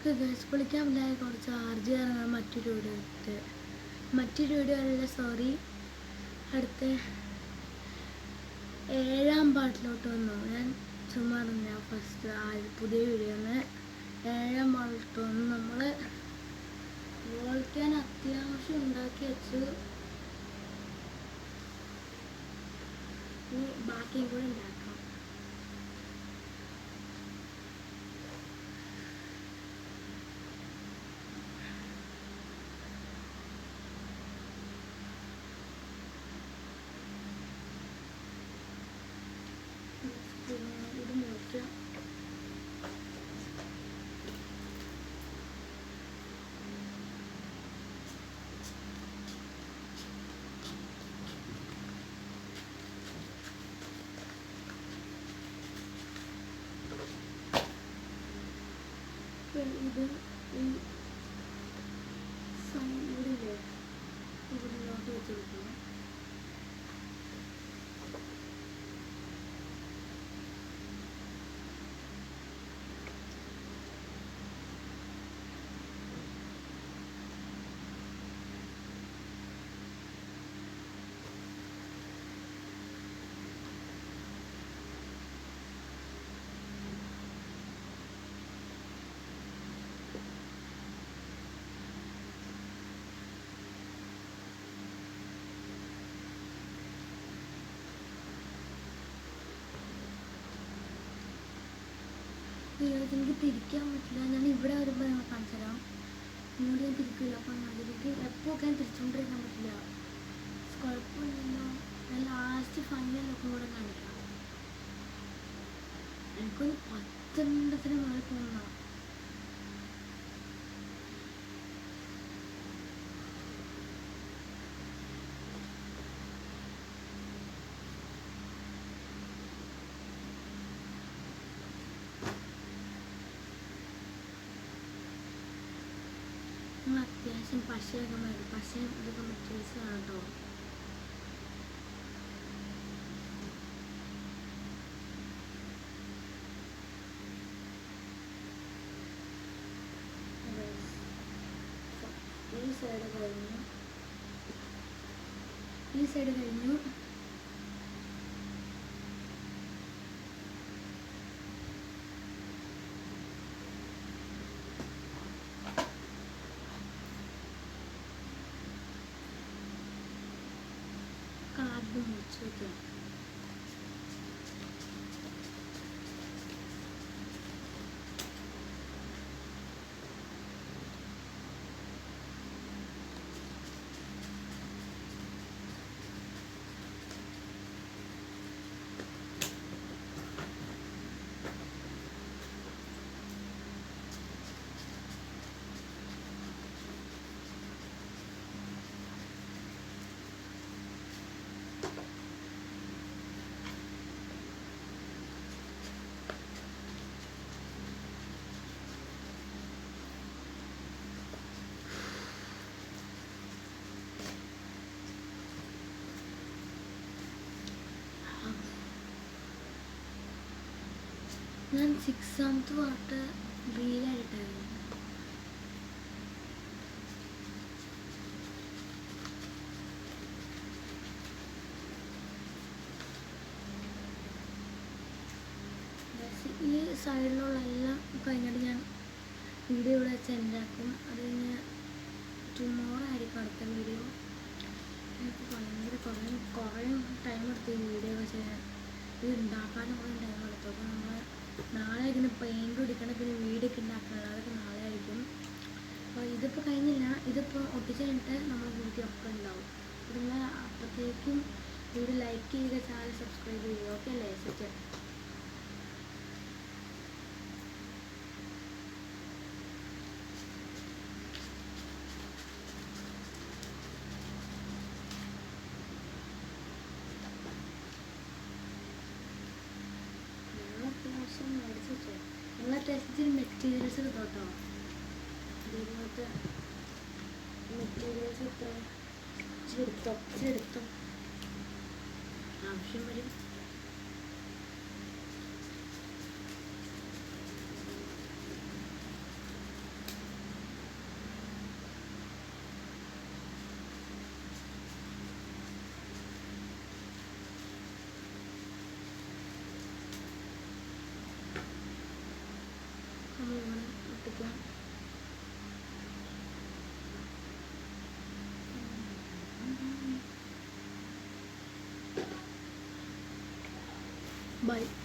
Guys വിളിക്കാൻ പറ്റാതെ കുറച്ച് ചാർജ് ചെയ്യാനാണ് മറ്റൊരു വീഡിയോ എടുത്ത് മറ്റൊരു വീഡിയോ അല്ല സോറി അടുത്ത 7ാം പാട്ടിലോട്ട് വന്നു. ഞാൻ ചുമ്മാ ഞാൻ ഫസ്റ്റ് പുതിയ വീഡിയോന്ന് 7ാം പാട്ടിലോട്ട് വന്നു. നമ്മൾ വിളിക്കാൻ അത്യാവശ്യം ഉണ്ടാക്കി വെച്ചു. ഇനി ബാക്കിയും കൂടെ ഉണ്ടാക്കാം. ഇത് മുറിക്കാം. ഇത് ഈ സൈഡിലെ ഇതിലോട്ട് വെച്ച് കൊടുക്കണം. എനിക്ക് തിരിക്കാൻ പറ്റില്ല. ഞാൻ ഇവിടെ വരുമ്പോൾ ഞങ്ങൾ കാണിച്ചു തരാം. ഇങ്ങോട്ട് ഞാൻ തിരിക്കില്ല. അപ്പം അതിലേക്ക് എപ്പോഴൊക്കെ ഞാൻ തിരിച്ചുകൊണ്ടിരിക്കാൻ പറ്റില്ല. കുഴപ്പമില്ലല്ലോ. ഞാൻ ലാസ്റ്റ് ഫൈനലൊക്കെ കൂടെ കാണിക്കാം. എനിക്കൊന്ന് 10 മിനിറ്റത്തിന് മേലെ തോന്നുന്ന അത്യാവശ്യം പശയൊക്കെ മതി. പശയും ഇതൊക്കെ മെറ്റീരിയൽസാണ് കേട്ടോ. ഈ സൈഡ് കഴിഞ്ഞു. കാർഡ് മുറിച്ച് വയ്ക്കാം. ഞാൻ 6ാമത്തെ പാട്ട് റീലായിട്ടായിരുന്നു. ഈ സൈഡിലുള്ള എല്ലാം കഴിഞ്ഞിട്ട് ഞാൻ വീഡിയോ ഇവിടെ വെച്ച് എൻഡാക്കും. അത് കഴിഞ്ഞ് ടുമോറോ ആയിരിക്കും അടുത്ത വീഡിയോ. എനിക്ക് ഭയങ്കര കുറേ ടൈം എടുത്തു ഈ വീഡിയോ ഒക്കെ ചെയ്യാൻ. ഇത് ഉണ്ടാക്കാനും കുറേ ടൈം എടുത്തു. അപ്പോൾ നമ്മൾ നാളെ ഇതിന് പെയിൻറ് പിടിക്കണം, പിന്നെ വീടൊക്കെ ഉണ്ടാക്കണം. അതൊക്കെ നാളെ ആയിരിക്കും. അപ്പോൾ ഇതിപ്പോൾ കഴിഞ്ഞില്ല. ഇതിപ്പോൾ ഒട്ടിച്ച് കഴിഞ്ഞിട്ട് നമ്മൾ വീഡിയോ ഒക്കെ ഉണ്ടാവും. അപ്പോൾ നിങ്ങൾ അപ്പോഴത്തേക്കും വീഡിയോ ലൈക്ക് ചെയ്യുക, ചാനൽ സബ്സ്ക്രൈബ് ചെയ്യുക. ഓക്കെ അല്ലേ? സെറ്റ്. മേടിച്ചു നിങ്ങളെ ടെസ്റ്റിൽ മെറ്റീരിയൽസ് കേട്ടോ. ഇതുപോലത്തെ മെറ്റീരിയൽസ് ഇത്ര എടുത്തോ ആവശ്യം വരും. ബൈ.